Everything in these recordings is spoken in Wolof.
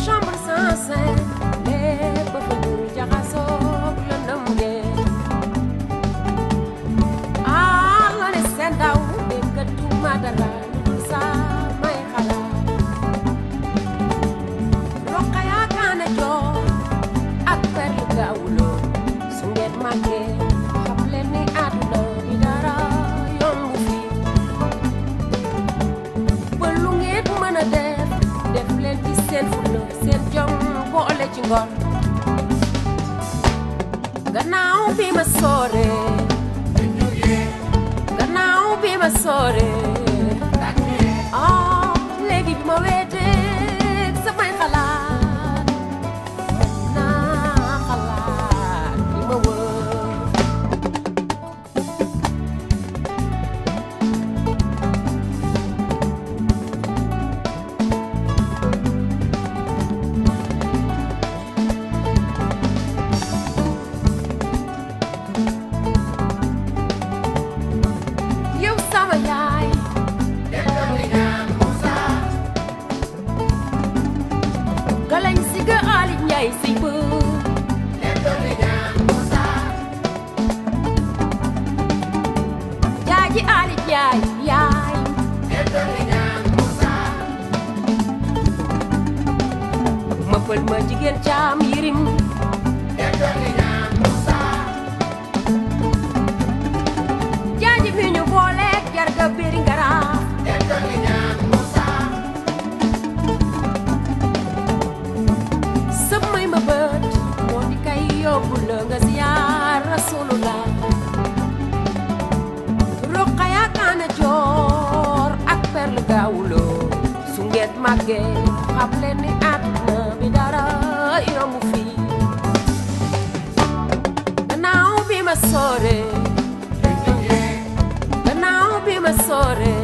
Chambre sans scène, les peuples jaxasoo lëndëm ngeen la ne seen ndaw déggatuma dara lu saa may xalaat roqa yaakaane joor ak perlu Gawlo su ngeen màggee xam leen ni àdduna bi dara yombu fi ba lu ngeen mën a def leen ci seen fulla seen jom boole ci ngor gannaaw bi ma soore gannaaw bi ma soore léegi bi ma weeteeg samay xalaat naa xalaat li ma wër Ay si bu Jaaji Ali yaay yaay ma pël ma jigéen caam yirim Jaaji mi ñu booleek jarga biri ngara samay ma bët moo di kay yóbbu la nga ziyaar Rasulullah roqa yaakaane joor ak perlu Gawlo su ngeen màggee xam leen ni àdduna bi dara yombu fi gannaaw bi ma soore gannaaw bi ma soore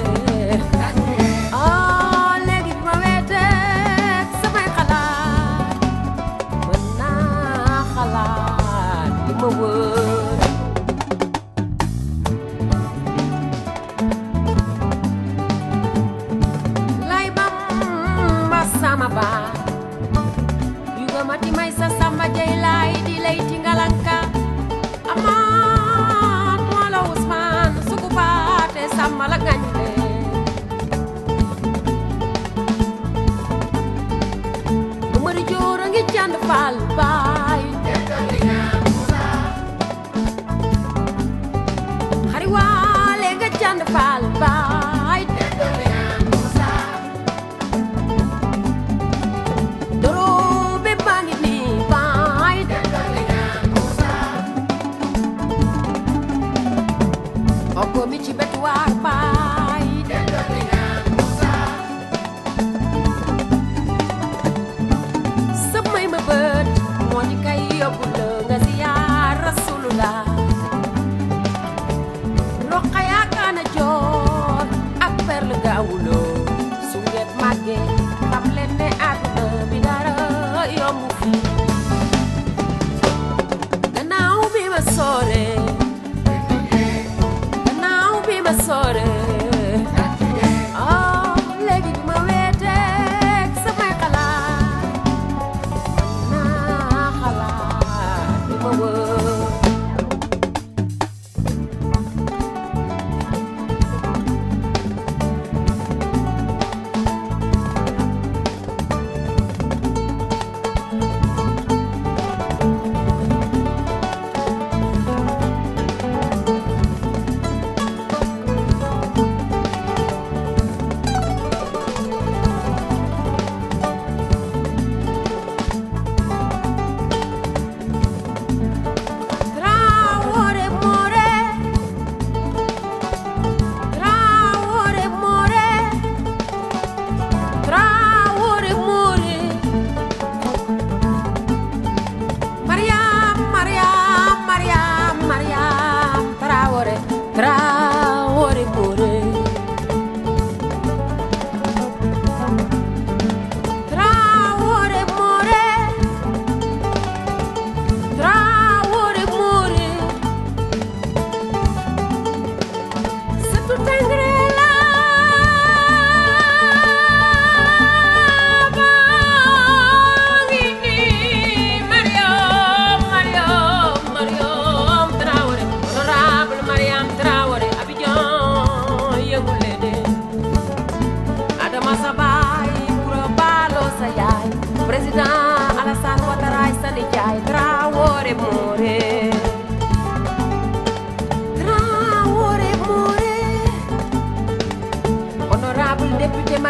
lay bamba sama ba yuga mati may sa samba jay lay di lay tingalanka amat wala Usman suku baate sama la gañle umari jora ngi jand fal bay wale nga jand fal bay doro be bangi ni bay oko mi ci betu war bay samay ma bët moo di kay yóbbu la nga ziyaar Rasulullah roqa yaakaane joor ak perlu Gawlo su ngeen màggee xam leen ne àdduna bi dara yombu fi gannaaw bi ma soore gannaaw bi ma soore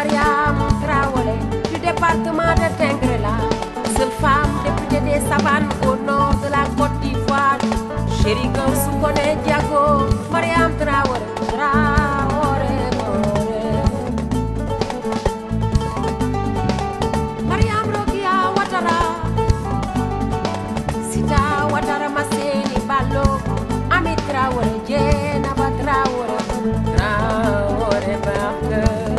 Mariam Traoré du département de Tingrela, seule femme députée des savanes au nord de la Côte d'Ivoire. Chérie Soukone Diago, Mariam Traoré, Traoré, Mariam Rokia Ouattara, Sita Ouattara Masséni Ballo, Ami Traoré, Dieynaba Traoré, Traoré Barke.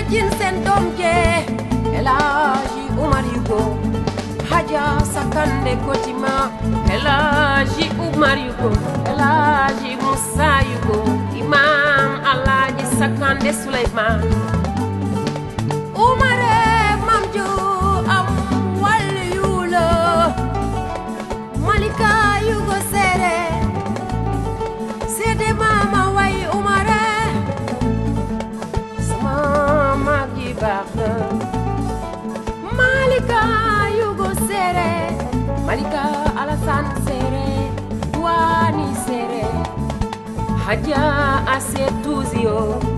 Jin sen dom je Elaji Umar Yugo Haja Sakande Kotima Elaji Umar Yugo Elaji Musa Yugo Imam Alaji Sakande Suleiman Umare Mamju Am Wali Yulo Malika Yugo Sere Sede Mama Wai Umare Malika Yugo Sere, Malika Alassane Sere, Douani Sere, Haja Ase Tuzio.